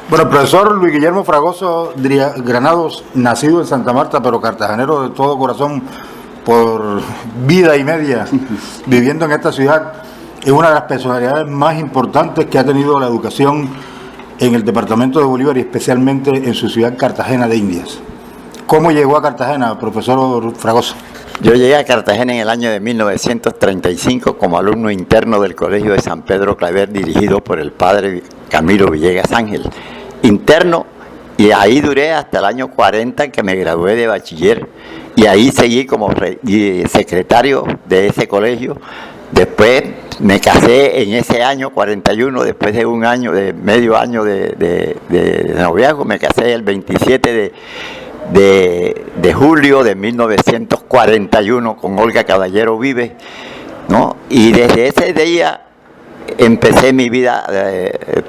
Bueno, el profesor Luis Guillermo Fragoso Granados, nacido en Santa Marta, pero cartagenero de todo corazón por vida y media, viviendo en esta ciudad, es una de las personalidades más importantes que ha tenido la educación en el departamento de Bolívar y especialmente en su ciudad Cartagena de Indias. ¿Cómo llegó a Cartagena, profesor Fragoso? Yo llegué a Cartagena en el año de 1935 como alumno interno del Colegio de San Pedro Claver, dirigido por el padre Camilo Villegas Ángel. Interno, y ahí duré hasta el año 40, que me gradué de bachiller, y ahí seguí como secretario de ese colegio. Después me casé en ese año 41, después de un año, de medio año de noviazgo, me casé el 27 de julio de 1941 con Olga Caballero Vives, ¿no? Y desde ese día empecé mi vida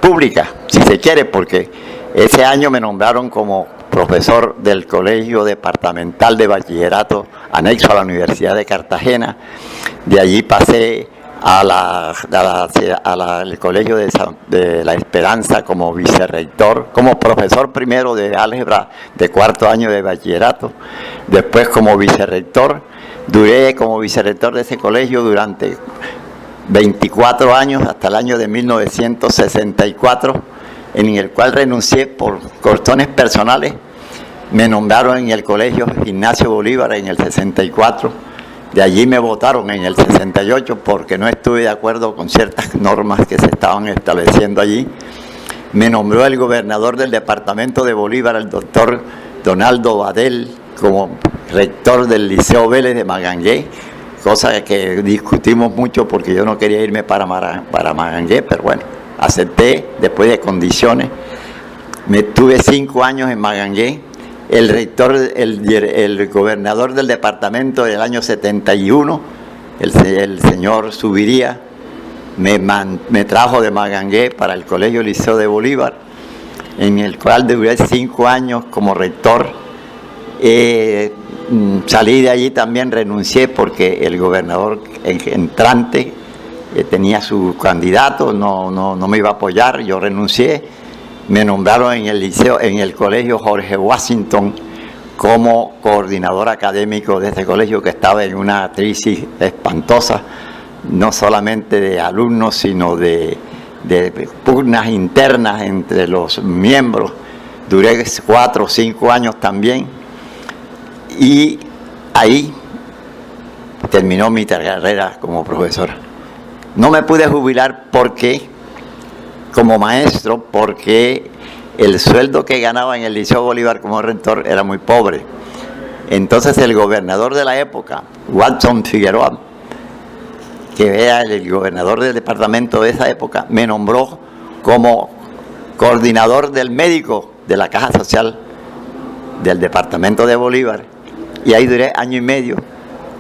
pública, si se quiere, porque ese año me nombraron como profesor del Colegio Departamental de Bachillerato anexo a la Universidad de Cartagena. De allí pasé al Colegio de la Esperanza como vicerrector, como profesor primero de álgebra de cuarto año de bachillerato, después como vicerrector. Duré como vicerrector de ese colegio durante 24 años, hasta el año de 1964, en el cual renuncié por cuestiones personales. Me nombraron en el Colegio Ignacio Bolívar en el 64. De allí me votaron en el 68 porque no estuve de acuerdo con ciertas normas que se estaban estableciendo allí. Me nombró el gobernador del departamento de Bolívar, el doctor Donaldo Badel, como rector del Liceo Vélez de Magangué, cosa que discutimos mucho porque yo no quería irme para Magangué, pero bueno, acepté después de condiciones. Me tuve 5 años en Magangué. El rector, el gobernador del departamento del año 71, el señor Subiría, me trajo de Magangué para el Colegio Liceo de Bolívar, en el cual duré 5 años como rector. Salí de allí también, renuncié porque el gobernador entrante tenía su candidato, no me iba a apoyar, yo renuncié. Me nombraron en el liceo, en el Colegio Jorge Washington, como coordinador académico de este colegio que estaba en una crisis espantosa, no solamente de alumnos, sino de pugnas internas entre los miembros. Duré 4 o 5 años también, y ahí terminó mi carrera como profesor. No me pude jubilar como maestro, porque el sueldo que ganaba en el Liceo Bolívar como rector era muy pobre. Entonces el gobernador de la época, Watson Figueroa, que era el gobernador del departamento de esa época, me nombró como coordinador del médico de la Caja Social del departamento de Bolívar, y ahí duré año y medio,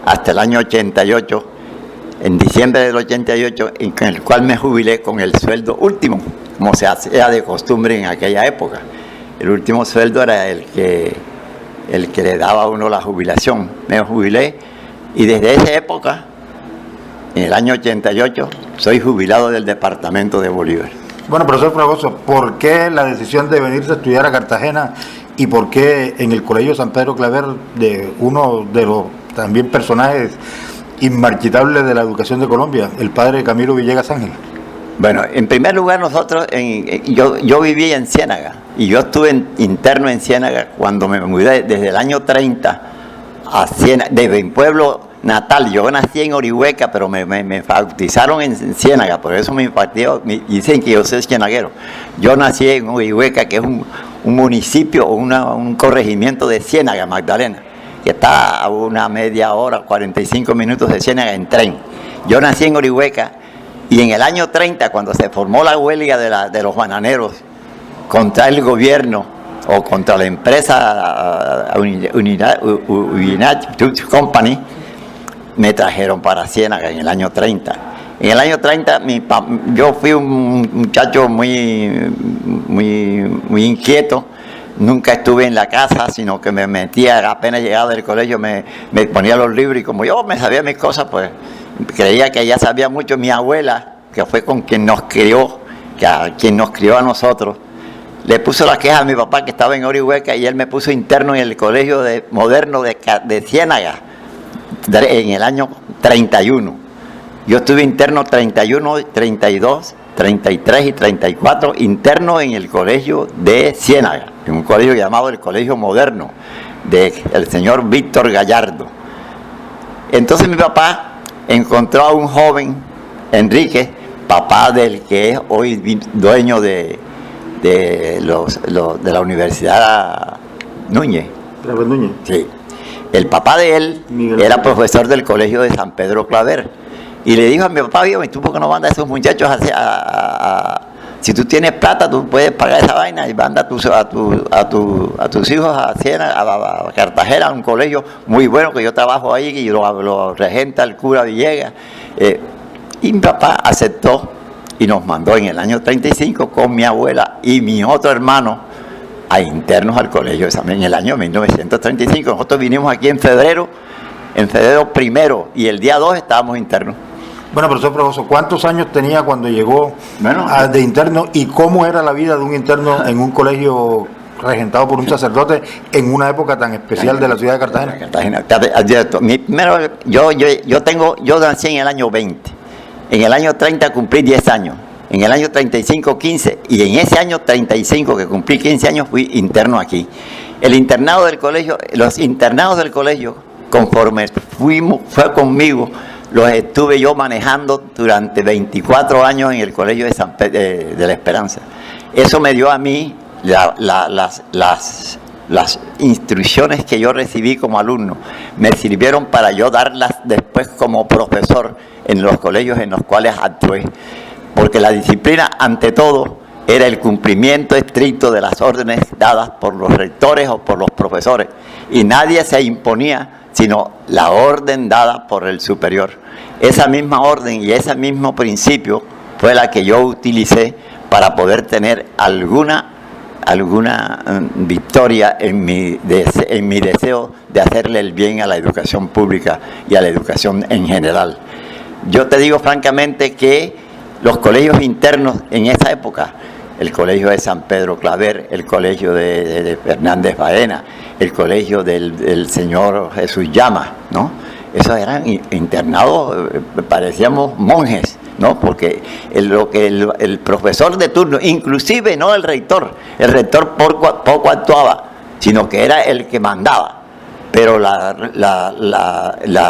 hasta el año 88, en diciembre del 88, en el cual me jubilé con el sueldo último, como se hacía de costumbre en aquella época. El último sueldo era el que le daba a uno la jubilación. Me jubilé, y desde esa época, en el año 88, soy jubilado del departamento de Bolívar. Bueno, profesor Fragoso, ¿por qué la decisión de venirse a estudiar a Cartagena y por qué en el Colegio San Pedro Claver, de uno de los también personajes inmarchitable de la educación de Colombia, el padre Camilo Villegas Ángel? Bueno, en primer lugar nosotros, yo viví en Ciénaga, y yo estuve interno en Ciénaga cuando me mudé desde el año 30 a Ciénaga, desde mi pueblo natal. Yo nací en Orihueca, pero me bautizaron en Ciénaga, por eso mi partido dicen que yo soy cienaguero. Yo nací en Orihueca, que es un municipio, un corregimiento de Ciénaga, Magdalena, que está a una media hora, 45 minutos de Ciénaga en tren. Yo nací en Orihueca, y en el año 30, cuando se formó la huelga de los bananeros contra el gobierno o contra la empresa United Company, me trajeron para Ciénaga en el año 30. En el año 30 yo fui un muchacho muy inquieto. Nunca estuve en la casa, sino que me metía, apenas llegaba del colegio, me ponía los libros, y como yo me sabía mis cosas, pues creía que ella sabía mucho. Mi abuela, que fue con quien nos crió, quien nos crió a nosotros, le puso la queja a mi papá que estaba en Orihueca y él me puso interno en el colegio moderno de Ciénaga en el año 31. Yo estuve interno 31, 32, 33 y 34, interno en el colegio de Ciénaga, en un colegio llamado el Colegio Moderno, del señor Víctor Gallardo. Entonces mi papá encontró a un joven, Enrique, papá del que es hoy dueño de la Universidad Núñez. Núñez. Sí. El papá de él Miguel era Núñez. profesor del colegio de San Pedro Claver. Y le dijo a mi papá, ¿y tú por qué no mandas a esos muchachos si tú tienes plata, tú puedes pagar esa vaina y manda a tus hijos a Siena, a Cartagena, a un colegio muy bueno que yo trabajo ahí y lo regenta el cura Villegas. Y mi papá aceptó y nos mandó en el año 35 con mi abuela y mi otro hermano a internos al colegio también en el año 1935. Nosotros vinimos aquí en febrero primero, y el día 2 estábamos internos. Bueno, profesor Fragoso, ¿cuántos años tenía cuando llegó de interno y cómo era la vida de un interno en un colegio regentado por un sacerdote en una época tan especial de la ciudad de Cartagena? Yo nací en el año 20, en el año 30 cumplí 10 años, en el año 35 15, y en ese año 35 que cumplí 15 años fui interno aquí. El internado del colegio, los internados del colegio, conforme fue conmigo, los estuve yo manejando durante 24 años en el colegio de la Esperanza. Eso me dio a mí las instrucciones que yo recibí como alumno, me sirvieron para yo darlas después como profesor en los colegios en los cuales actué. Porque la disciplina, ante todo, era el cumplimiento estricto de las órdenes dadas por los rectores o por los profesores. Y nadie se imponía, sino la orden dada por el superior. Esa misma orden y ese mismo principio fue la que yo utilicé para poder tener alguna victoria en mi deseo de hacerle el bien a la educación pública y a la educación en general. Yo te digo francamente que los colegios internos en esa época, el colegio de San Pedro Claver, el colegio de Fernández Baena, el colegio del señor Jesús Llama, ¿no? Esos eran internados, parecíamos monjes, ¿no? Porque el profesor de turno, inclusive no el rector poco actuaba, sino que era el que mandaba. Pero la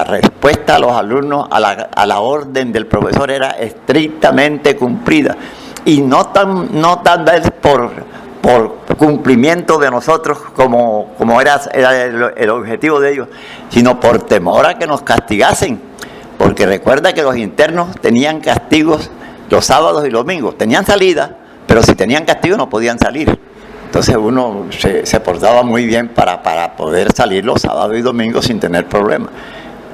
respuesta a los alumnos a la orden del profesor era estrictamente cumplida. Y no tal vez por cumplimiento de nosotros como era el objetivo de ellos, sino por temor a que nos castigasen. Porque recuerda que los internos tenían castigos los sábados y los domingos. Tenían salida, pero si tenían castigo no podían salir. Entonces uno se portaba muy bien para poder salir los sábados y domingos sin tener problemas.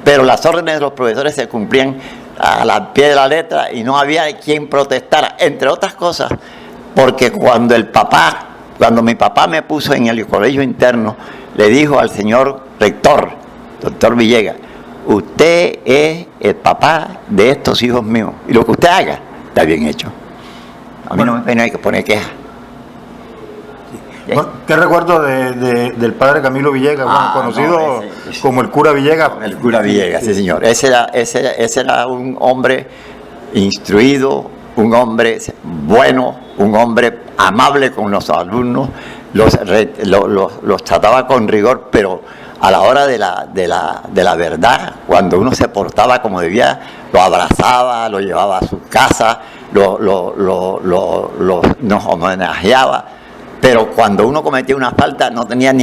Pero las órdenes de los profesores se cumplían al pie de la letra y no había quien protestara, entre otras cosas, porque cuando mi papá me puso en el colegio interno, le dijo al señor rector, doctor Villegas, usted es el papá de estos hijos míos y lo que usted haga está bien hecho. A mí no hay que poner queja. Bueno, ¿qué recuerdo del padre Camilo Villegas, conocido como el cura Villegas? El cura Villegas, sí señor. Ese era un hombre instruido, un hombre bueno, un hombre amable con los alumnos, los trataba con rigor, pero a la hora de la verdad, cuando uno se portaba como debía, lo abrazaba, lo llevaba a su casa, nos homenajeaba. Pero cuando uno cometía una falta no tenía no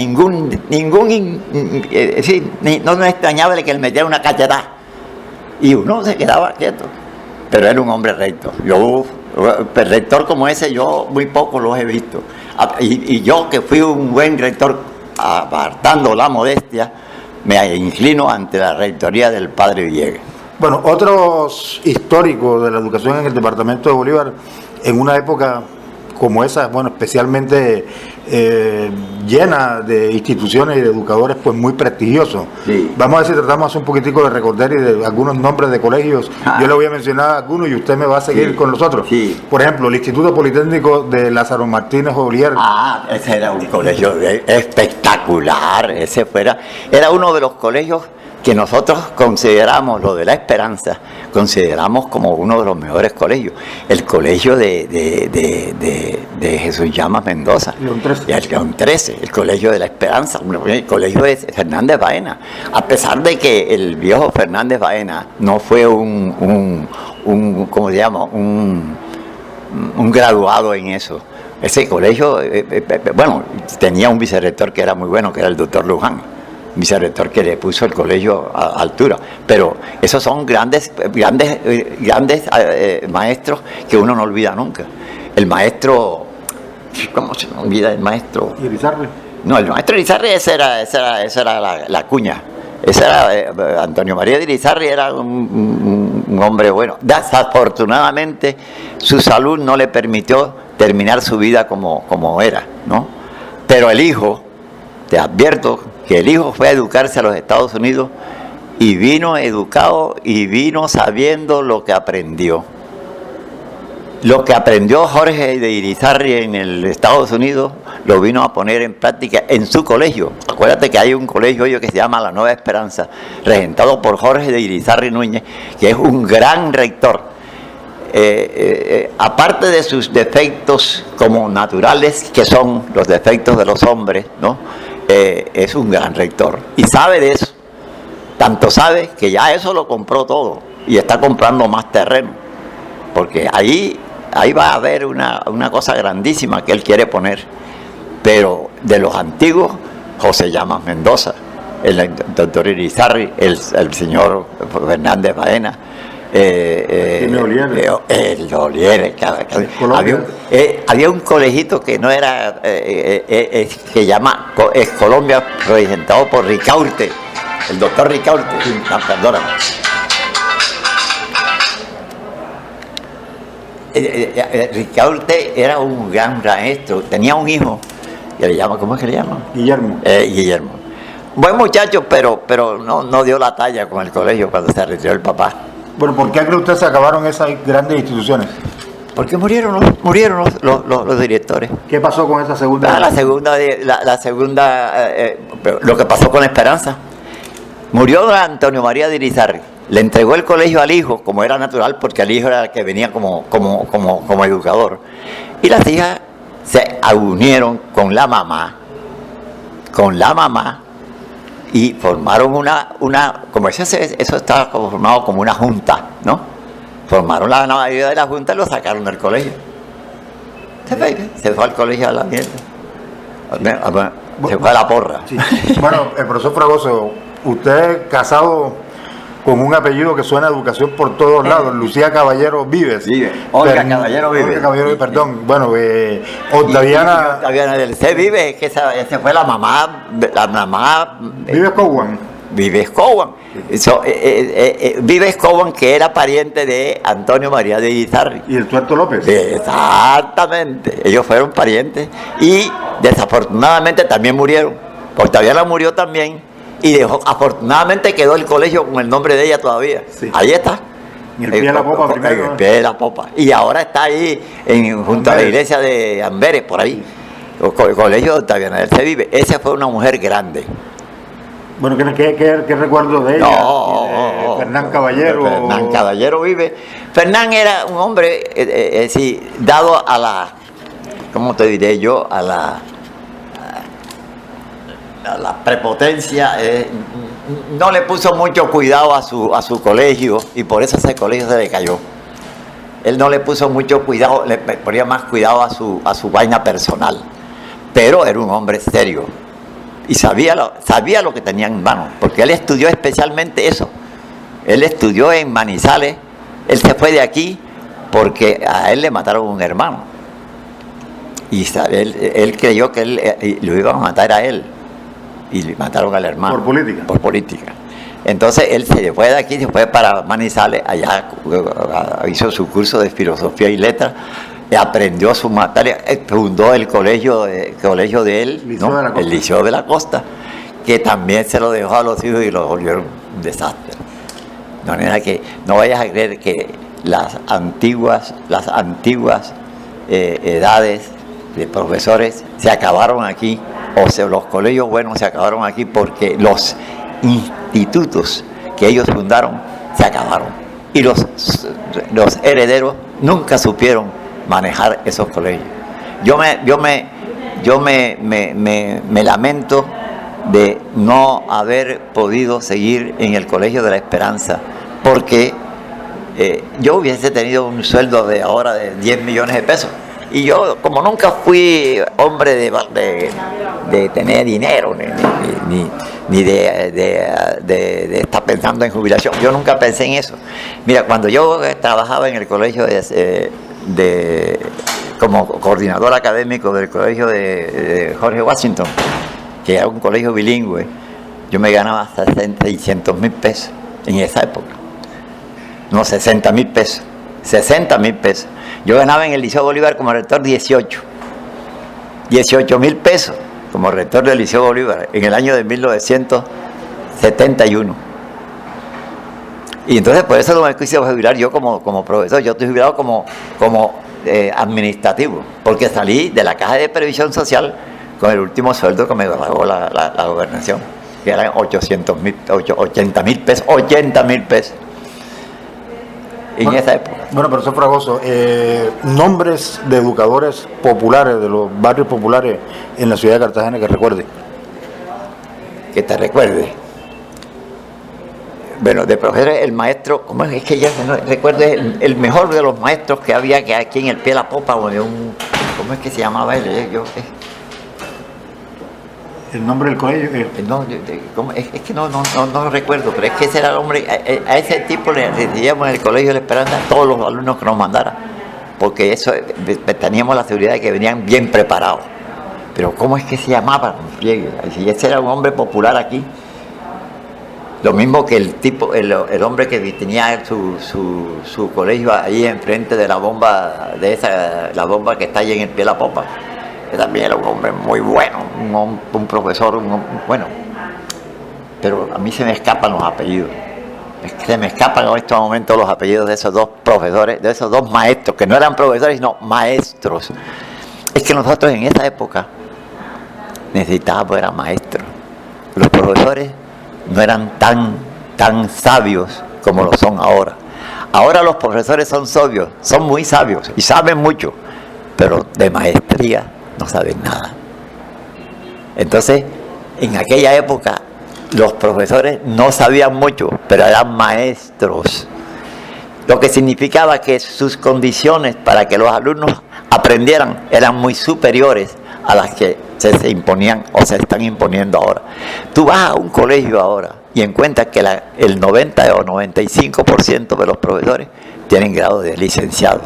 me extrañaba de que él metiera una cachetada y uno se quedaba quieto, pero era un hombre recto. Yo, rector como ese, yo muy poco los he visto, y yo que fui un buen rector, apartando la modestia, me inclino ante la rectoría del padre Villegas. Bueno, otros históricos de la educación en el departamento de Bolívar en una época como esa, bueno, especialmente llena de instituciones y de educadores pues muy prestigiosos. Sí. Vamos a ver si tratamos de hacer un poquitico de recordar y de algunos nombres de colegios. Yo le voy a mencionar algunos y usted me va a seguir con los otros. Sí. Por ejemplo, el Instituto Politécnico de Lázaro Martínez Olier. Ese era un colegio espectacular. Era uno de los colegios que nosotros consideramos, lo de La Esperanza, consideramos como uno de los mejores colegios. El colegio de Jesús Llamas Mendoza, León 13. el León 13, el colegio de La Esperanza, el colegio de Fernández Baena. A pesar de que el viejo Fernández Baena no fue ¿cómo se llama? Un graduado en eso. Ese colegio, bueno, tenía un vicerrector que era muy bueno, que era el doctor Luján, vicerrector que le puso el colegio a altura. Pero esos son grandes maestros que uno no olvida nunca. El maestro, ¿cómo se me olvida el maestro? Irizarry. No, el maestro Irizarry, esa era la cuña. Antonio María de Irizarry era un hombre bueno. Desafortunadamente, su salud no le permitió terminar su vida como era, ¿no? Pero el hijo, te advierto que el hijo fue a educarse a los Estados Unidos y vino educado y vino sabiendo lo que aprendió. Lo que aprendió Jorge de Irizarry en el Estados Unidos lo vino a poner en práctica en su colegio. Acuérdate que hay un colegio hoy que se llama La Nueva Esperanza, regentado por Jorge de Irizarry Núñez, que es un gran rector. Aparte de sus defectos como naturales, que son los defectos de los hombres, ¿no? Es un gran rector y sabe de eso. Tanto sabe que ya eso lo compró todo y está comprando más terreno, porque ahí va a haber una cosa grandísima que él quiere poner. Pero de los antiguos, José Llamas Mendoza, el doctor Irizarry, el señor Fernández Baena, el Olier, había un colegito que no era, que llama Colombia, regentado por Ricaurte, el doctor Ricaurte, perdóname. Ricaurte era un gran maestro, tenía un hijo, que le llama, ¿cómo es que le llama? Guillermo. Guillermo. Buen muchacho, pero no dio la talla con el colegio cuando se retiró el papá. Bueno, ¿por qué cree usted se acabaron esas grandes instituciones? Porque murieron los directores. ¿Qué pasó con esa segunda? La segunda, lo que pasó con Esperanza. Murió Antonio María de Irizarry. Le entregó el colegio al hijo, como era natural, porque el hijo era el que venía como educador. Y las hijas se unieron con la mamá, y formaron como eso estaba formado como una junta, ¿no? Formaron la mayoría de la junta y lo sacaron del colegio. Se fue al colegio a la mierda. Se fue a la porra. Sí. Bueno, el profesor Fragoso, usted casado con un apellido que suena a educación por todos lados, Lucía Caballero Vives. Olga Caballero Vives. Olga Caballero, perdón. Bueno, Octaviana del C. Vives, que esa fue la mamá. Vives Cowan. Vives Cowan. Vives Cowan, que era pariente de Antonio María de Irizarry. ¿Y el Tuerto López? Exactamente. Ellos fueron parientes y desafortunadamente también murieron. Octaviana murió también. Y afortunadamente quedó el colegio con el nombre de ella todavía. Sí. Ahí está. En el pie de la popa primero. En el pie de la popa. Y ahora está ahí junto a la iglesia de Amberes, por ahí. El colegio de Octaviana del C. Vive. Esa fue una mujer grande. Bueno, ¿qué recuerdo de ella? Fernán Caballero. Fernán Caballero Vive. Fernán era un hombre dado a la, ¿cómo te diré yo? A la prepotencia, no le puso mucho cuidado a su colegio y por eso ese colegio se le cayó. Él no le puso mucho cuidado, le ponía más cuidado a su vaina personal, pero era un hombre serio y sabía lo que tenía en mano, porque él estudió especialmente eso. Él estudió en Manizales, él se fue de aquí porque a él le mataron un hermano y él creyó que lo iban a matar a él. Y le mataron al hermano. ¿Por política? Por política. Entonces él se fue de aquí, se fue para Manizales, allá hizo su curso de filosofía y letras, aprendió su materia, fundó el colegio de él, Liceo ¿no? de la Costa. El Liceo de la Costa, que también se lo dejó a los hijos y lo volvieron un desastre. De manera que no vayas a creer que las antiguas edades de profesores se acabaron aquí, los colegios buenos se acabaron aquí porque los institutos que ellos fundaron se acabaron. Y los herederos nunca supieron manejar esos colegios. Yo me lamento de no haber podido seguir en el Colegio de la Esperanza, porque yo hubiese tenido un sueldo de ahora de 10 millones de pesos. Y yo, como nunca fui hombre de tener dinero, ni de estar pensando en jubilación, yo nunca pensé en eso. Mira, cuando yo trabajaba en el colegio como coordinador académico del colegio de Jorge Washington, que era un colegio bilingüe, yo me ganaba hasta 600,000 pesos en esa época. No, 60,000 pesos. 60,000 pesos. Yo ganaba en el Liceo Bolívar como rector 18,000 pesos como rector del Liceo Bolívar en el año de 1971. Y entonces por eso no me quise jubilar yo como profesor. Yo estoy jubilado como administrativo, porque salí de la Caja de Previsión Social con el último sueldo que me pagó la gobernación, que eran 80,000 pesos. 80,000 pesos. En esa época. Bueno, profesor Fragoso, nombres de educadores populares, de los barrios populares en la ciudad de Cartagena que recuerde. Que te recuerde. Bueno, de profesores, el maestro, ¿cómo es que ya no recuerdo? El mejor de los maestros que había que aquí en el Pie de la Popa, ¿cómo es que se llamaba él? El nombre del colegio. No, es que no lo recuerdo, pero es que ese era el hombre, a ese tipo le decíamos en el Colegio de la Esperanza a todos los alumnos que nos mandara, porque eso teníamos la seguridad de que venían bien preparados. Pero ¿cómo es que se llamaba? Si ese era un hombre popular aquí, lo mismo que el hombre que tenía su colegio ahí enfrente de la bomba, la bomba que está ahí en el Pie de la Popa, que también era un hombre muy bueno, un profesor bueno, pero a mí se me escapan los apellidos. Se me escapan en estos momentos los apellidos de esos dos profesores, de esos dos maestros, que no eran profesores, sino maestros. Es que nosotros en esa época necesitábamos, eran maestros. Los profesores no eran tan sabios como lo son ahora. Ahora los profesores son sabios, son muy sabios y saben mucho, pero de maestría no saben nada. Entonces, en aquella época, los profesores no sabían mucho, pero eran maestros. Lo que significaba que sus condiciones para que los alumnos aprendieran eran muy superiores a las que se imponían o se están imponiendo ahora. Tú vas a un colegio ahora y encuentras que el 90 o 95% de los profesores tienen grado de licenciado.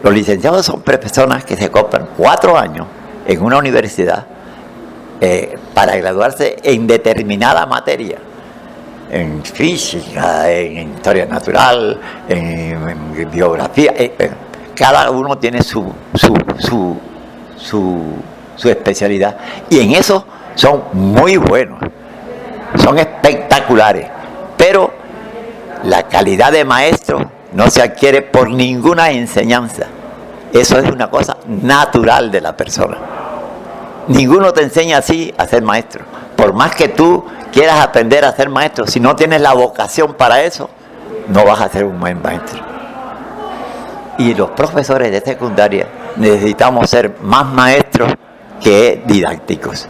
Los licenciados son personas que se copan 4 años en una universidad para graduarse en determinada materia, en física, en historia natural, en biografía. Cada uno tiene su especialidad y en eso son muy buenos, son espectaculares, pero la calidad de maestro no se adquiere por ninguna enseñanza. Eso es una cosa natural de la persona. Ninguno te enseña así a ser maestro. Por más que tú quieras aprender a ser maestro, si no tienes la vocación para eso, no vas a ser un buen maestro. Y los profesores de secundaria necesitamos ser más maestros que didácticos.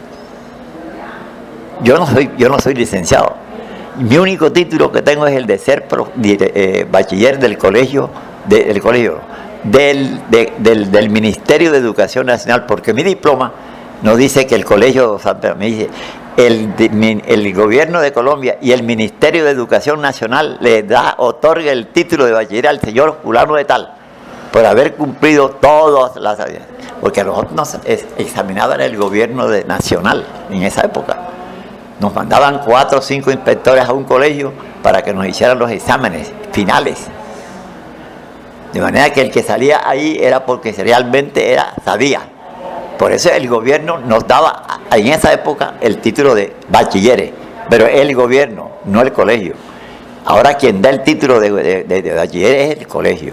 Yo no soy licenciado. Mi único título que tengo es el de ser bachiller del Ministerio de Educación Nacional, porque mi diploma nos dice que el colegio, me dice, el gobierno de Colombia y el Ministerio de Educación Nacional le otorga el título de bachiller al señor fulano de tal, por haber cumplido todas las... Porque a nosotros nos examinaban el gobierno nacional en esa época. Nos mandaban 4 o 5 inspectores a un colegio para que nos hicieran los exámenes finales. De manera que el que salía ahí era porque realmente sabía. Por eso el gobierno nos daba en esa época el título de bachilleres, pero el gobierno, no el colegio. Ahora quien da el título de bachiller es el colegio.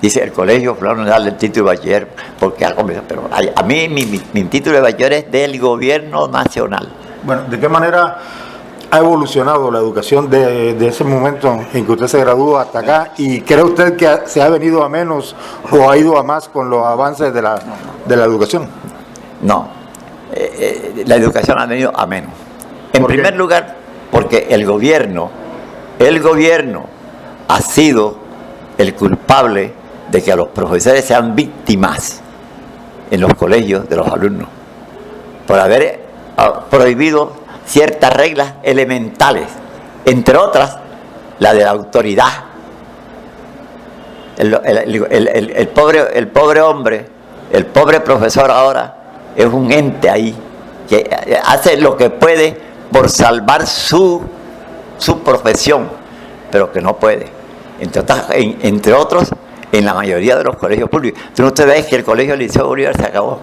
Dice el colegio, fulano, no darle el título de bachiller, porque pero a mí mi título de bachiller es del gobierno nacional. Bueno, ¿de qué manera ha evolucionado la educación de ese momento en que usted se graduó hasta acá? ¿Y cree usted que se ha venido a menos o ha ido a más con los avances de la educación? No, la educación ha venido a menos. En primer lugar, porque el gobierno ha sido el culpable de que a los profesores sean víctimas en los colegios de los alumnos, por haber prohibido ciertas reglas elementales, entre otras la de la autoridad. El pobre hombre, el pobre profesor ahora es un ente ahí que hace lo que puede por salvar su profesión, pero que no puede. Entre otros, en la mayoría de los colegios públicos. Tú no te ves que el colegio Liceo Bolívar se acabó.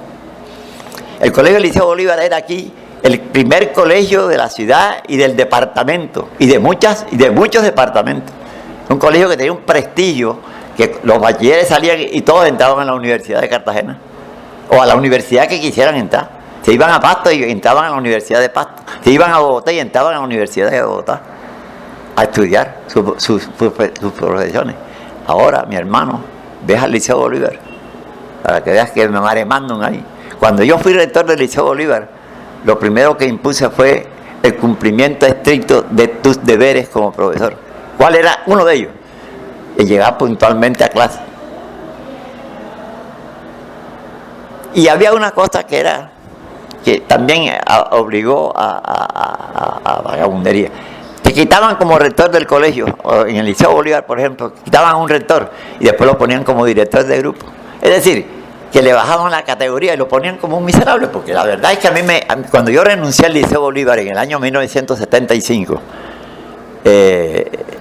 El colegio Liceo Bolívar era aquí el primer colegio de la ciudad y del departamento, y de muchos departamentos. Un colegio que tenía un prestigio, que los bachilleres salían y todos entraban a la Universidad de Cartagena, o a la universidad que quisieran entrar. Se iban a Pasto y entraban a la Universidad de Pasto. Se iban a Bogotá y entraban a la Universidad de Bogotá a estudiar sus profesiones. Ahora, mi hermano, ve al Liceo Bolívar, para que veas que me maremandan ahí. Cuando yo fui rector del Liceo Bolívar, lo primero que impuse fue el cumplimiento estricto de tus deberes como profesor. ¿Cuál era uno de ellos? El llegar puntualmente a clase. Y había una cosa que también obligó a vagabundería. Te quitaban como rector del colegio, o en el Liceo Bolívar, por ejemplo, quitaban a un rector y después lo ponían como director de grupo. Es decir, que le bajaban la categoría y lo ponían como un miserable, porque la verdad es que cuando yo renuncié al Liceo Bolívar en el año 1975,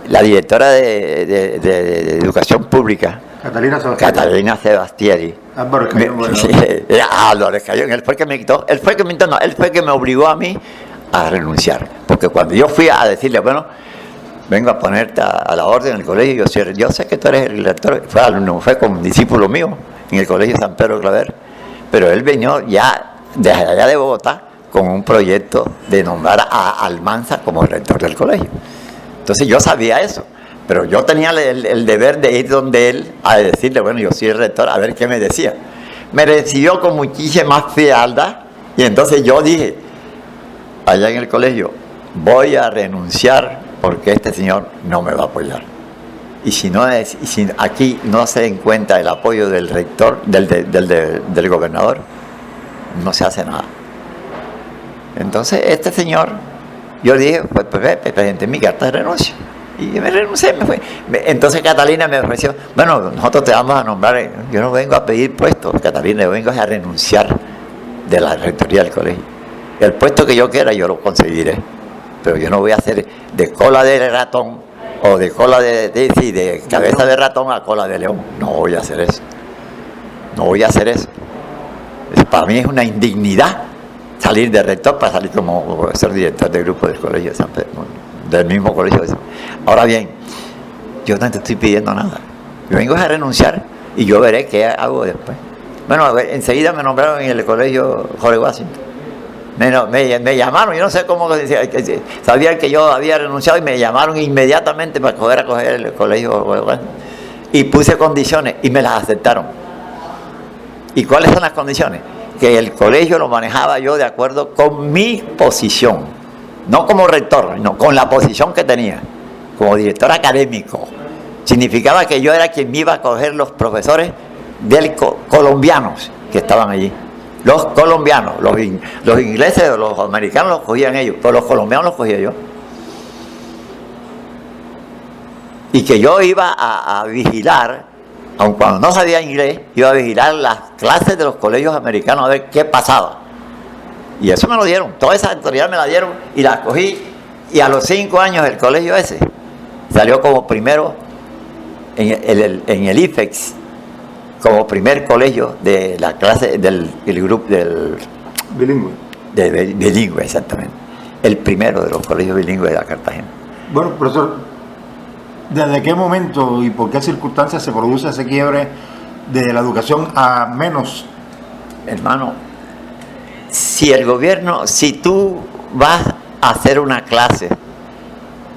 la directora de Educación Pública, Catalina Sebastieri, Álvarez Cayón, él fue el que me obligó a mí a renunciar, porque cuando yo fui a decirle, bueno, vengo a ponerte a la orden en el colegio, yo sé que tú eres el rector, fue como discípulo mío en el colegio San Pedro Claver, pero él vino ya desde allá de Bogotá con un proyecto de nombrar a Almanza como rector del colegio. Entonces yo sabía eso, pero yo tenía el deber de ir donde él a decirle, bueno, yo soy el rector, a ver qué me decía. Me recibió con muchísima frialdad y entonces yo dije, allá en el colegio, voy a renunciar porque este señor no me va a apoyar. Y si aquí no se encuentra el apoyo del rector, del gobernador, no se hace nada. Entonces este señor, yo dije, pues presenté mi carta de renuncia. Y me renuncié, me fui. Entonces Catalina me ofreció, bueno, nosotros te vamos a nombrar, yo no vengo a pedir puestos, Catalina, yo vengo a renunciar de la rectoría del colegio. El puesto que yo quiera yo lo conseguiré, pero yo no voy a hacer de cola de ratón o de cola de cabeza de ratón a cola de león. No voy a hacer eso. No voy a hacer eso. Para mí es una indignidad salir de rector para salir como ser director del grupo del colegio de San Pedro, del mismo colegio. Ahora bien, yo no te estoy pidiendo nada. Yo vengo a renunciar y yo veré qué hago después. Bueno, enseguida me nombraron en el colegio Jorge Washington. Me llamaron, yo no sé cómo sabían que yo había renunciado y me llamaron inmediatamente para coger el colegio y puse condiciones y me las aceptaron. ¿Y cuáles son las condiciones? Que el colegio lo manejaba yo de acuerdo con mi posición, no como rector, no, con la posición que tenía como director académico. Significaba que yo era quien me iba a coger los profesores colombianos que estaban allí. Los colombianos, los ingleses o los americanos los cogían ellos, pero los colombianos los cogía yo. Y que yo iba a vigilar, aun cuando no sabía inglés, iba a vigilar las clases de los colegios americanos a ver qué pasaba. Y eso me lo dieron, toda esa autoridad me la dieron y la cogí. Y a los 5 años el colegio ese salió como primero en el IFEX como primer colegio de la clase del grupo del Bilingüe. bilingüe, exactamente. El primero de los colegios bilingües de la Cartagena. Bueno, profesor, ¿desde qué momento y por qué circunstancias se produce ese quiebre de la educación a menos? Hermano, si tú vas a hacer una clase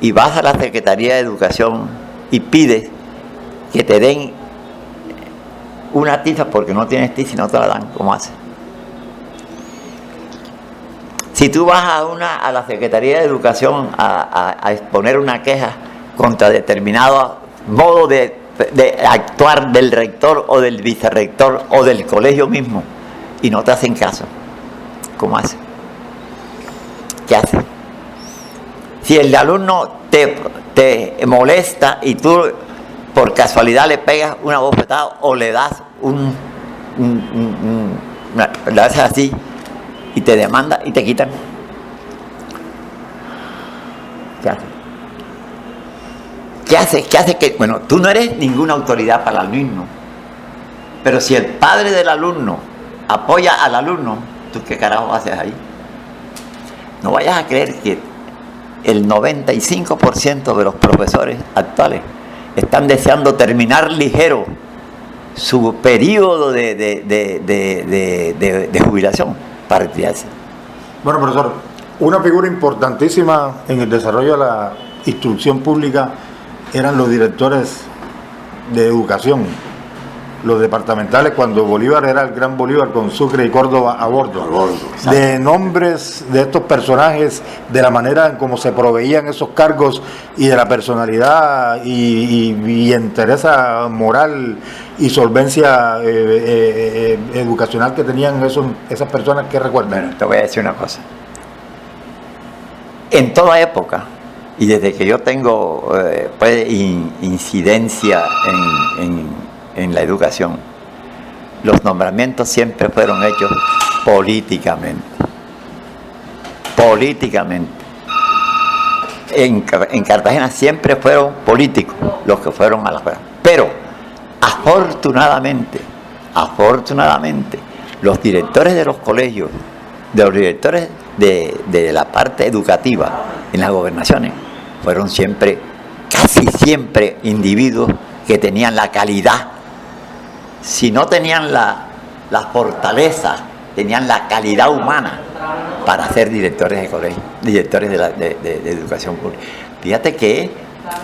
y vas a la Secretaría de Educación y pides que te den una tiza porque no tienes tiza y no te la dan, ¿cómo haces? Si tú vas a la Secretaría de Educación a exponer una queja contra determinado modo de actuar del rector o del vicerrector o del colegio mismo y no te hacen caso, ¿cómo haces? ¿Qué haces? Si el alumno te molesta y tú por casualidad le pegas una bofetada o le das le haces así y te demanda y te quitan, ¿qué haces? ¿Qué hace? Bueno, tú no eres ninguna autoridad para el alumno, pero si el padre del alumno apoya al alumno, ¿tú qué carajo haces ahí? No vayas a creer que el 95% de los profesores actuales están deseando terminar ligero su periodo de jubilación para retirarse. Bueno, profesor, una figura importantísima en el desarrollo de la instrucción pública eran los directores de educación, los departamentales, cuando Bolívar era el Gran Bolívar con Sucre y Córdoba a bordo. De nombres de estos personajes, de la manera en cómo se proveían esos cargos y de la personalidad y entereza moral y solvencia educacional que tenían esas personas, que recuerdan. Bueno, te voy a decir una cosa. En toda época, y desde que yo tengo incidencia en la educación, los nombramientos siempre fueron hechos políticamente. En Cartagena siempre fueron políticos los que fueron a la fuerza. Pero afortunadamente, los directores de los colegios, los directores de la parte educativa en las gobernaciones, fueron siempre, casi siempre, individuos que tenían la calidad. Si no tenían la fortaleza, tenían la calidad humana para ser directores de colegio, directores de educación pública. Fíjate que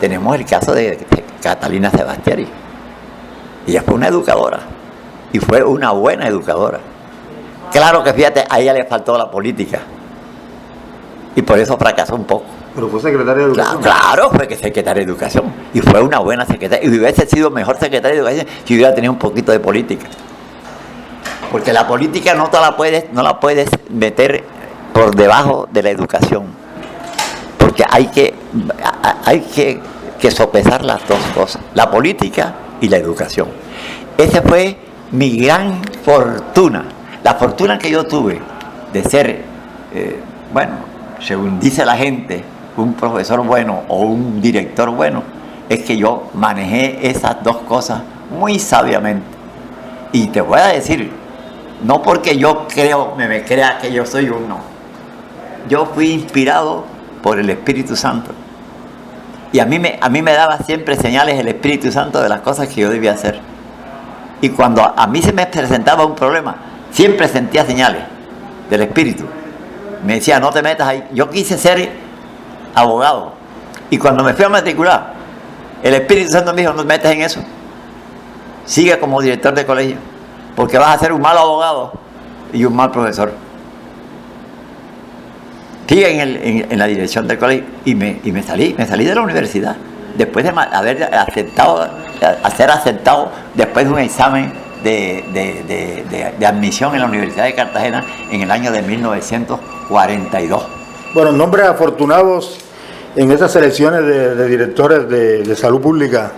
tenemos el caso de Catalina Sebastiari. Ella fue una educadora y fue una buena educadora. Claro que fíjate, a ella le faltó la política y por eso fracasó un poco. Pero fue secretaria de Educación. Claro, fue que secretaria de Educación. Y fue una buena secretaria. Y hubiese sido mejor secretaria de Educación si hubiera tenido un poquito de política. Porque la política no la puedes meter por debajo de la educación. Porque hay que sopesar las dos cosas. La política y la educación. Esa fue mi gran fortuna. La fortuna que yo tuve de ser, según dice la gente, un profesor bueno o un director bueno, es que yo manejé esas dos cosas muy sabiamente. Y te voy a decir, no porque yo me crea que yo soy uno, yo fui inspirado por el Espíritu Santo. Y a mí me daba siempre señales el Espíritu Santo de las cosas que yo debía hacer. Y cuando a mí se me presentaba un problema, siempre sentía señales del Espíritu. Me decía, no te metas ahí. Yo quise ser abogado. Y cuando me fui a matricular, el Espíritu Santo me dijo, no te metas en eso. Sigue como director de colegio, porque vas a ser un mal abogado y un mal profesor. Sigue en la dirección del colegio. Y me salí de la universidad. Después de ser aceptado después de un examen de admisión en la Universidad de Cartagena en el año de 1942. Bueno, nombres afortunados en esas selecciones de directores de salud pública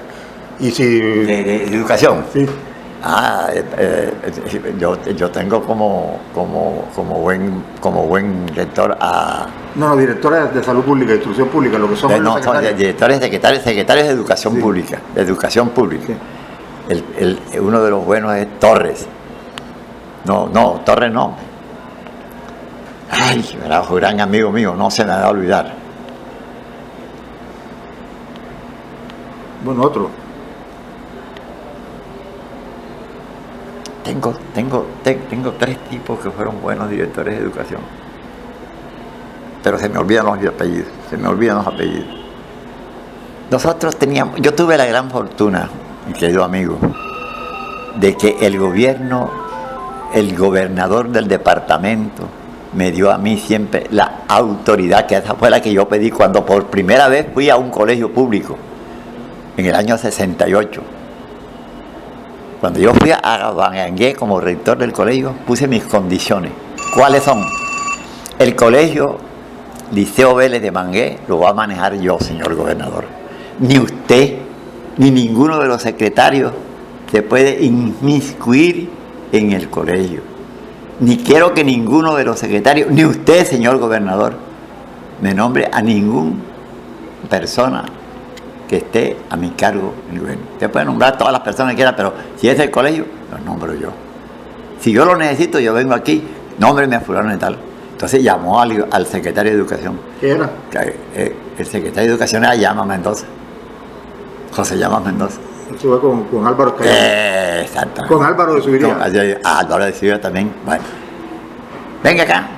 y si de educación. Sí. Yo tengo como buen rector a... No, directores de salud pública, de instrucción pública, lo que son No, son directores, secretarios de educación pública, Sí. Uno de los buenos es Torres. No, Torres no. Ay, bravo, gran amigo mío, no se me va a olvidar. Bueno, otro. Tengo 3 tipos que fueron buenos directores de educación. Pero se me olvidan los apellidos. Nosotros yo tuve la gran fortuna, mi querido amigo, de que el gobernador del departamento me dio a mí siempre la autoridad, que esa fue la que yo pedí cuando por primera vez fui a un colegio público, en el año 68. Cuando yo fui a Bamangué como rector del colegio, puse mis condiciones. ¿Cuáles son? El colegio Liceo Vélez de Mangué lo va a manejar yo, señor gobernador. Ni usted, ni ninguno de los secretarios se puede inmiscuir en el colegio. Ni quiero que ninguno de los secretarios, ni usted, señor gobernador, me nombre a ninguna persona que esté a mi cargo en el gobierno. Usted puede nombrar a todas las personas que quiera, pero si es el colegio, los nombro yo. Si yo lo necesito, yo vengo aquí, nómbreme a fulano y tal. Entonces llamó al secretario de Educación. ¿Qué era? El secretario de Educación era Llamas Mendoza. José Llamas Mendoza. Eso fue con Álvaro Escayón. Exactamente. Con Álvaro de Subiría. Álvaro de Subiría también. Bueno, venga acá.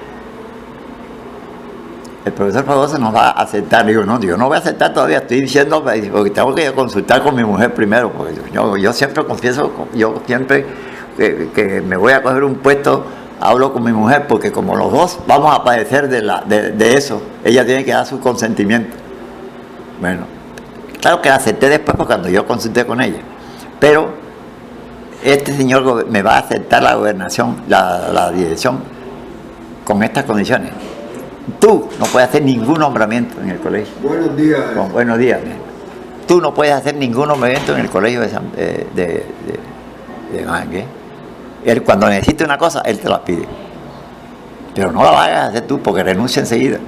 El profesor Fragoso nos va a aceptar. Digo, no, yo no voy a aceptar todavía. Estoy diciendo, porque tengo que consultar con mi mujer primero. Porque yo siempre confieso, yo siempre que me voy a coger un puesto, hablo con mi mujer, porque como los dos vamos a padecer de eso, ella tiene que dar su consentimiento. Bueno, claro que la acepté después, porque cuando yo consulté con ella. Pero este señor me va a aceptar la gobernación, la dirección, con estas condiciones. Tú no puedes hacer ningún nombramiento en el colegio. Buenos días. Buenos días. Tú no puedes hacer ningún nombramiento en el colegio de Mangué. Él, cuando necesite una cosa, él te la pide. Pero no la vayas a hacer tú, porque renuncia enseguida.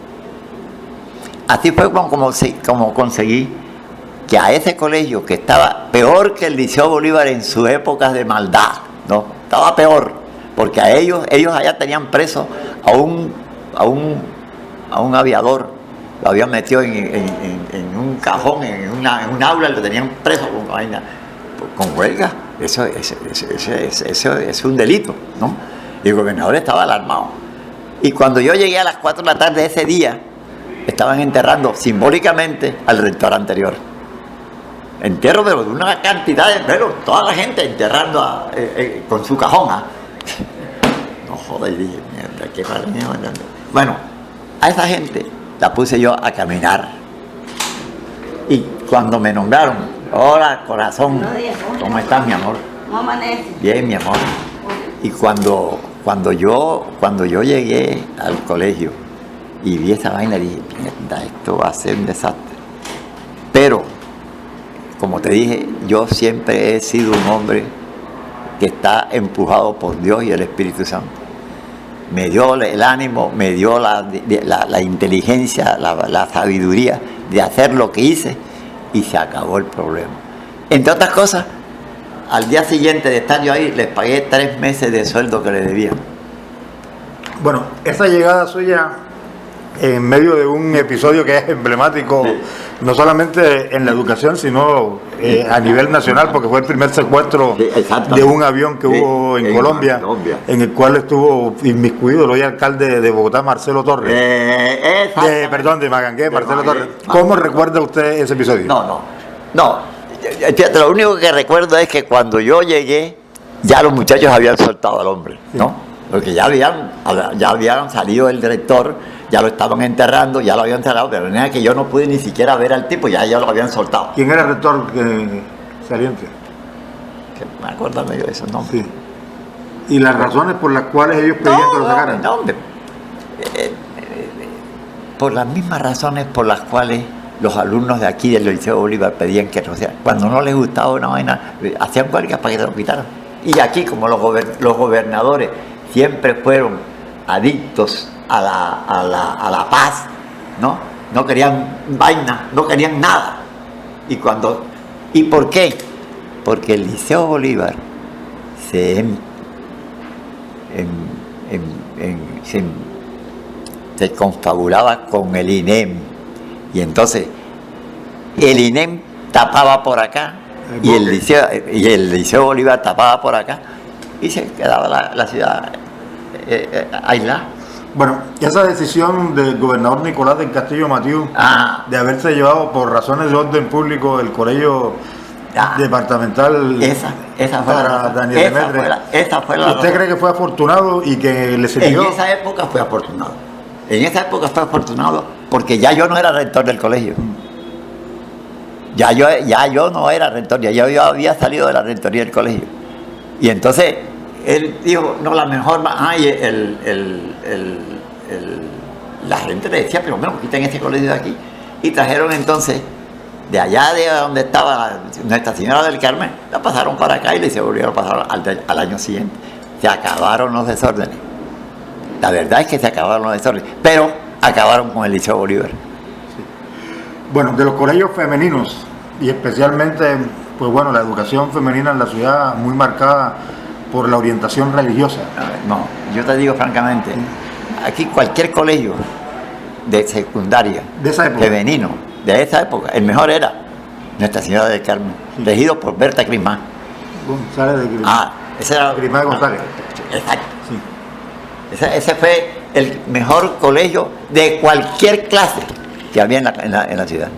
Así fue como conseguí que a ese colegio, que estaba peor que el Liceo Bolívar en sus épocas de maldad, ¿no? Estaba peor, porque a ellos allá tenían preso a un aviador, lo habían metido en un cajón, en un aula, y lo tenían preso con huelga. Eso es un delito, ¿no? Y el gobernador estaba alarmado. Y cuando yo llegué a las 4 de la tarde de ese día, estaban enterrando simbólicamente al rector anterior. Entierro de una cantidad de pelos, toda la gente enterrando con su cajón. No jodas, y dije, mierda, qué padre. Bueno, a esa gente la puse yo a caminar. Y cuando me nombraron, hola corazón, ¿cómo estás, mi amor? ¿Cómo amanece? Bien, mi amor. Y cuando yo llegué al colegio y vi esa vaina, dije, mierda, esto va a ser un desastre. Pero, como te dije, yo siempre he sido un hombre que está empujado por Dios y el Espíritu Santo. Me dio el ánimo, me dio la inteligencia, la sabiduría de hacer lo que hice, y se acabó el problema. Entre otras cosas, al día siguiente de estar yo ahí, les pagué 3 meses de sueldo que les debía. Bueno, esta llegada suya en medio de un episodio que es emblemático, sí, no solamente en la educación, sino a nivel nacional, porque fue el primer secuestro, sí, de un avión que, sí, hubo en Colombia, en el cual estuvo inmiscuido el hoy alcalde de Bogotá, Marcelo Torres. De Magangué, Marcelo Torres. ¿Cómo recuerda usted ese episodio? No. Fíjate, lo único que recuerdo es que cuando yo llegué, ya los muchachos habían soltado al hombre, ¿no? Sí. Porque ya habían salido el director, ya lo estaban enterrando, ya lo habían enterrado, pero no era que yo no pude ni siquiera ver al tipo, ya lo habían soltado. ¿Quién era el rector saliente? Me acuerdo yo de esos nombres. Sí. ¿Y las razones por las cuales ellos pedían que lo sacaran? No, por las mismas razones por las cuales los alumnos de aquí del Liceo Bolívar pedían que no sea. Cuando no les gustaba una vaina, hacían huelgas para que se lo quitaran. Y aquí, como los gobernadores siempre fueron adictos a la paz, ¿no? No querían vaina, no querían nada. ¿Y por qué? Porque el Liceo Bolívar se confabulaba con el INEM. Y entonces el INEM tapaba por acá y el Liceo Bolívar tapaba por acá y se quedaba la ciudad aislada. Bueno, esa decisión del gobernador Nicolás del Castillo Matiu de haberse llevado por razones de orden público el colegio departamental esa fue para Daniel Demetre, ¿usted cree que fue afortunado y que le sirvió? En esa época fue afortunado. En esa época fue afortunado porque ya yo no era rector del colegio. Ya yo no era rector, ya yo había salido de la rectoría del colegio. Y entonces él dijo, no, la mejor... la gente le decía, pero bueno, quiten este colegio de aquí. Y trajeron entonces, de allá de donde estaba Nuestra Señora del Carmen, la pasaron para acá y se volvieron a pasar al año siguiente. Se acabaron los desórdenes. La verdad es que se acabaron los desórdenes, pero acabaron con el Liceo Bolívar. Sí. Bueno, de los colegios femeninos, y especialmente, pues bueno, la educación femenina en la ciudad muy marcada por la orientación religiosa. No, yo te digo francamente, aquí cualquier colegio de secundaria, de esa época, femenino, de esa época, el mejor era Nuestra Señora del Carmen, sí, regido por Berta Crismán. González de Crismán. Ese era Crismán González. Exacto. Sí. Ese fue el mejor colegio de cualquier clase que había en la ciudad,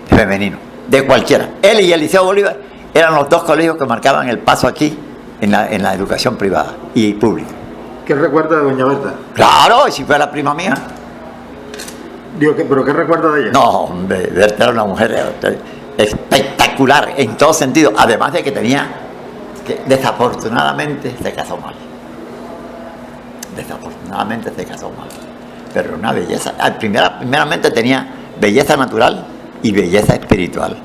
femenino, de cualquiera. Él y el Liceo Bolívar eran los dos colegios que marcaban el paso aquí en la educación privada y pública. ¿Qué recuerda de doña Berta? Claro, si fue la prima mía. Digo, ¿pero qué recuerda de ella? No, hombre, Berta era una mujer espectacular en todo sentido, además de que desafortunadamente se casó mal. Desafortunadamente se casó mal. Pero una belleza, primeramente tenía belleza natural y belleza espiritual.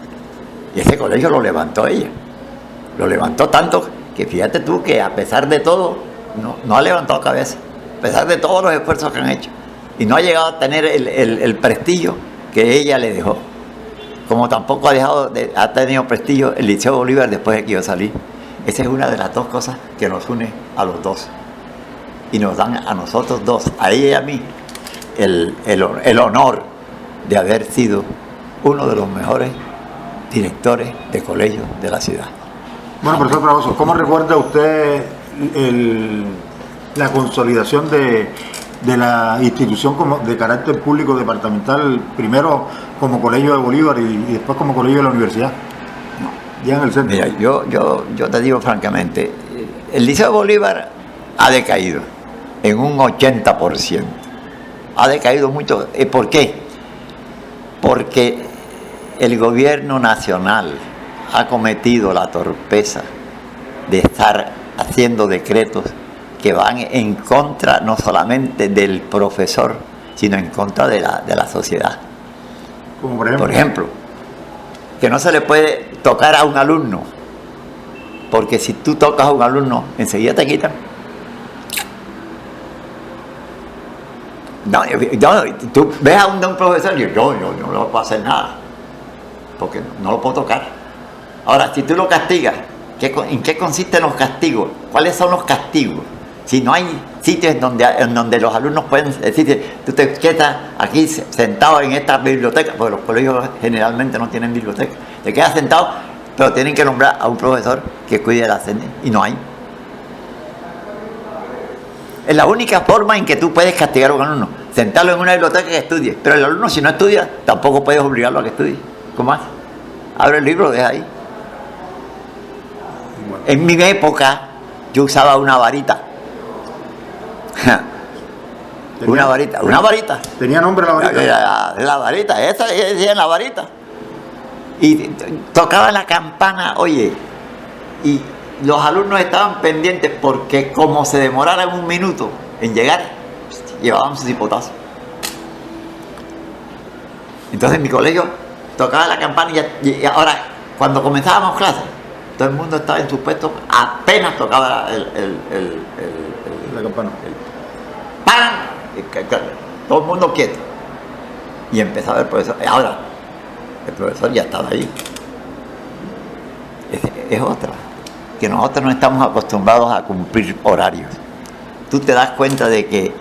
Y ese colegio lo levantó ella. Lo levantó tanto que fíjate tú que a pesar de todo, no ha levantado cabeza. A pesar de todos los esfuerzos que han hecho. Y no ha llegado a tener el prestigio que ella le dejó. Como tampoco ha tenido prestigio el Liceo Bolívar después de que yo salí. Esa es una de las dos cosas que nos une a los dos. Y nos dan a nosotros dos, a ella y a mí, el honor de haber sido uno de los mejores directores de colegios de la ciudad. Bueno, profesor Fragoso, ¿cómo recuerda usted la consolidación de la institución de carácter público departamental, primero como Colegio de Bolívar y después como Colegio de la Universidad? Ya en el centro. Mira, yo te digo francamente, el Liceo de Bolívar ha decaído en un 80%. Ha decaído mucho. ¿Por qué? Porque el gobierno nacional ha cometido la torpeza de estar haciendo decretos que van en contra no solamente del profesor, sino en contra de la sociedad. ¿Como por ejemplo, que no se le puede tocar a un alumno, porque si tú tocas a un alumno, enseguida te quitan. No, tú ves a un profesor y yo no puedo hacer nada, porque no lo puedo tocar. Ahora, si tú lo castigas, ¿en qué consisten los castigos? ¿Cuáles son los castigos? Si no hay sitios en donde los alumnos pueden decir, tú te quedas aquí sentado en esta biblioteca, porque los colegios generalmente no tienen biblioteca, te quedas sentado, pero tienen que nombrar a un profesor que cuide la sede, y no hay. Es la única forma en que tú puedes castigar a un alumno, sentarlo en una biblioteca que estudie, pero el alumno si no estudia, tampoco puedes obligarlo a que estudie. ¿Cómo haces? Abre el libro, deja ahí. En mi época yo usaba una varita. Una varita. ¿Tenía nombre la varita? La varita, esa decía la varita. Y tocaba la campana, oye, y los alumnos estaban pendientes porque como se demoraran un minuto en llegar, llevaban sus hipotazos. Entonces en mi colegio tocaba la campana y ahora cuando comenzábamos clases, todo el mundo estaba en su puesto, apenas tocaba La campana. ¡pam! Todo el mundo quieto. Y empezaba el profesor. Ahora, el profesor ya estaba ahí. Es otra. Que nosotros no estamos acostumbrados a cumplir horarios. Tú te das cuenta de que,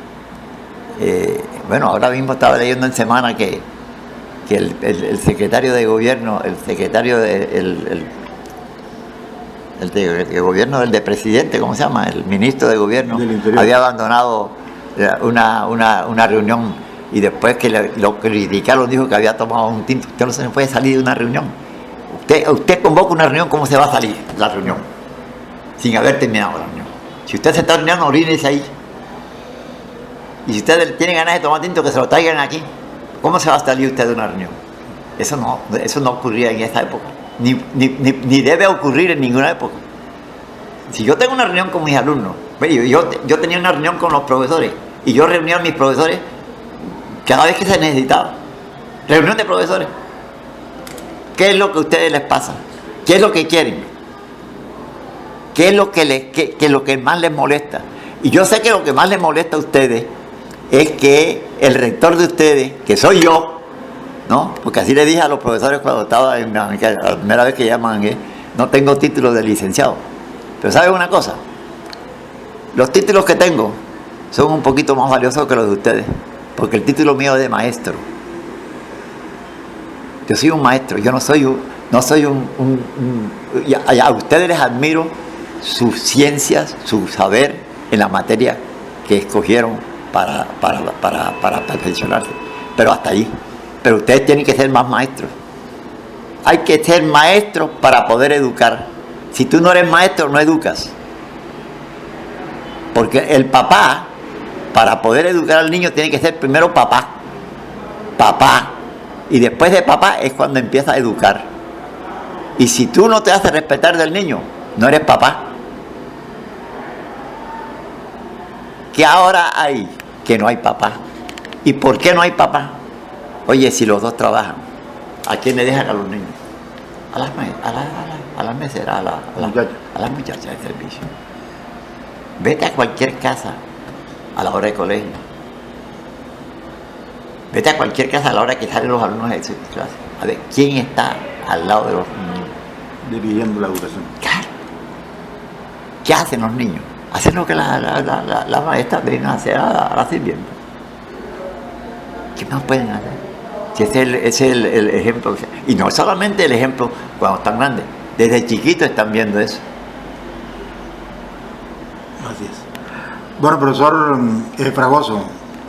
bueno, ahora mismo estaba leyendo en semana que el secretario de gobierno, el secretario de gobierno del de presidente, ¿cómo se llama? El ministro de gobierno había abandonado una reunión y después que lo criticaron dijo que había tomado un tinto. Usted no se puede salir de una reunión. Usted convoca una reunión, ¿cómo se va a salir la reunión? Sin haber terminado la reunión. Si usted se está reuniendo, orínese ahí. Y si usted tiene ganas de tomar tinto, que se lo traigan aquí. ¿Cómo se va a salir usted de una reunión? Eso no ocurría en esta época. Ni debe ocurrir en ninguna época. Si yo tengo una reunión con mis alumnos, yo tenía una reunión con los profesores y yo reunía a mis profesores cada vez que se necesitaba. Reunión de profesores. ¿Qué es lo que a ustedes les pasa? ¿Qué es lo que quieren? ¿Qué es lo que más les molesta? Y yo sé que lo que más les molesta a ustedes es que el rector de ustedes, que soy yo, ¿no? Porque así le dije a los profesores cuando estaba la primera vez que llaman, no tengo título de licenciado. Pero ¿saben una cosa? Los títulos que tengo son un poquito más valiosos que los de ustedes, porque el título mío es de maestro. Yo soy un maestro, yo no soy a ustedes les admiro sus ciencias, su saber en la materia que escogieron para perfeccionarse. Pero hasta ahí. Pero ustedes tienen que ser más maestros. Hay que ser maestros para poder educar. Si tú no eres maestro, no educas. Porque el papá, para poder educar al niño, tiene que ser primero papá. Papá. Y después de papá es cuando empieza a educar. Y si tú no te haces respetar del niño, no eres papá. ¿Qué ahora hay? Que no hay papá. ¿Y por qué no hay papá? Oye, si los dos trabajan, ¿a quién le dejan a los niños? A las meseras, a las muchachas de servicio. Vete a cualquier casa a la hora de colegio. Vete a cualquier casa a la hora que salen los alumnos de su clase. A ver, ¿quién está al lado de los niños? Dirigiendo la educación. Claro. ¿Qué hacen los niños? Hacen lo que la maestra viene a hacer a la sirvienta. ¿Qué más pueden hacer? Si ese es el ejemplo. Y no solamente el ejemplo cuando están grandes. Desde chiquitos están viendo eso. Así es. Bueno, profesor Fragoso,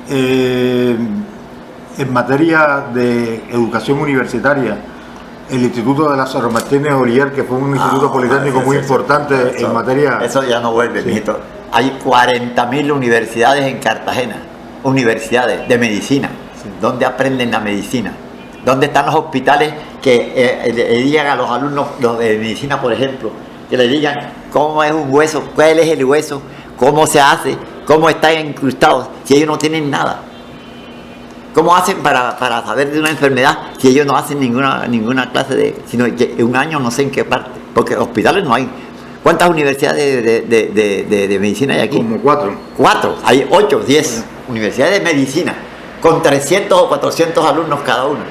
en materia de educación universitaria, el Instituto de Lázaro Martínez Olier, que fue un instituto politécnico muy importante en materia... Eso ya no vuelve, sí. Mijito. Hay 40.000 universidades en Cartagena, universidades de medicina, sí, donde aprenden la medicina. ¿Dónde están los hospitales que le digan a los alumnos, los de medicina, por ejemplo, que le digan cómo es un hueso, cuál es el hueso, cómo se hace, cómo están incrustados, si ellos no tienen nada? ¿Cómo hacen para saber de una enfermedad si ellos no hacen ninguna clase de... sino que un año no sé en qué parte? Porque hospitales no hay. ¿Cuántas universidades de medicina hay aquí? Como 4. 4. Hay 8, 10 universidades de medicina con 300 o 400 alumnos cada una.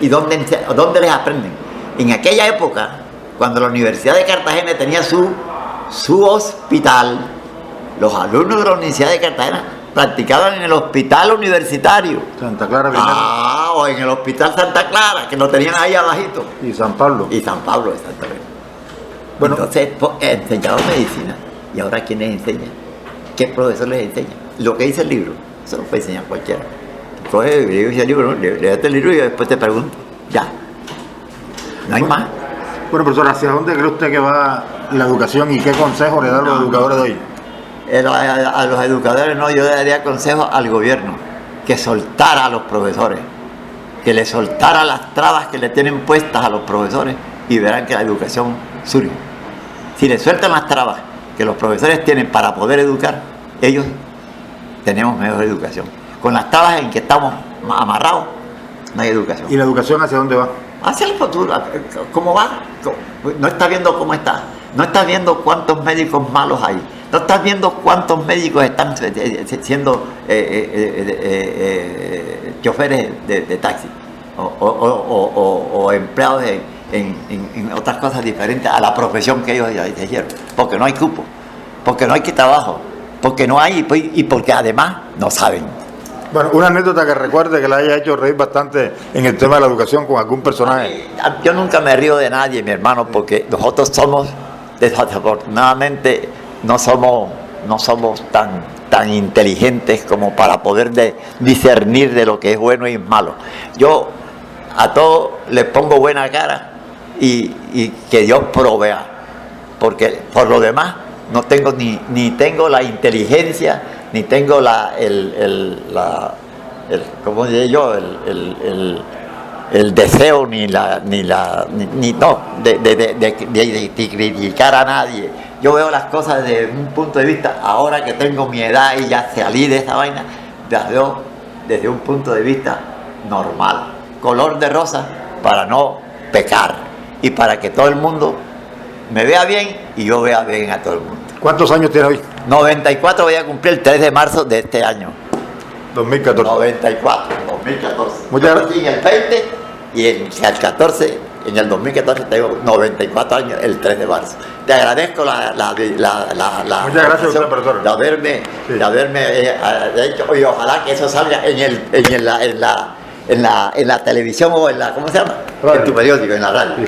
¿Y dónde les aprenden? En aquella época, cuando la Universidad de Cartagena tenía su hospital, los alumnos de la Universidad de Cartagena practicaban en el hospital universitario. Santa Clara. O en el hospital Santa Clara, que lo tenían ahí abajito. Y San Pablo. Y San Pablo, exactamente. Bueno, entonces, enseñaban medicina. ¿Y ahora quién les enseña? ¿Qué profesor les enseña? Lo que dice el libro, eso lo puede enseñar cualquiera. Coge el libro, ¿no? Léete el libro y después te pregunto. Ya. No hay más. Bueno, profesor, ¿hacia dónde cree usted que va la educación y qué consejo le dan los educadores de hoy? A los educadores no, yo le daría consejo al gobierno que soltara a los profesores, que le soltara las trabas que le tienen puestas a los profesores y verán que la educación surge. Si le sueltan las trabas que los profesores tienen para poder educar, ellos tenemos mejor educación. Con las trabas en que estamos amarrados, no hay educación. ¿Y la educación hacia dónde va? Hacia el futuro. ¿Cómo va? No está viendo cómo está. No estás viendo cuántos médicos malos hay. No estás viendo cuántos médicos están siendo choferes de taxi o empleados en otras cosas diferentes a la profesión que ellos ya hicieron. Porque no hay cupo, porque no hay trabajo, porque no hay y porque además no saben. Bueno, una anécdota que recuerde que la haya hecho reír bastante en el tema de la educación con algún personaje. Yo nunca me río de nadie, mi hermano, porque nosotros somos, desafortunadamente, no somos tan inteligentes como para poder discernir de lo que es bueno y malo. Yo a todo le pongo buena cara y que Dios provea, porque por lo demás no tengo ni tengo la inteligencia, ni tengo ¿cómo diré yo? El deseo de criticar a nadie. Yo veo las cosas desde un punto de vista, ahora que tengo mi edad y ya salí de esa vaina, las veo desde un punto de vista normal, color de rosa, para no pecar y para que todo el mundo me vea bien y yo vea bien a todo el mundo. ¿Cuántos años tiene hoy? 94 voy a cumplir el 3 de marzo de este año. 2014. 2014. Muchas gracias. En el 20 y en el 14, en el 2014 tengo 94 años, el 3 de marzo. Te agradezco Muchas gracias, usted, profesor. de haberme hecho, y ojalá que eso salga en la televisión o en la, ¿cómo se llama? Radio. En tu periódico, en la radio. Sí.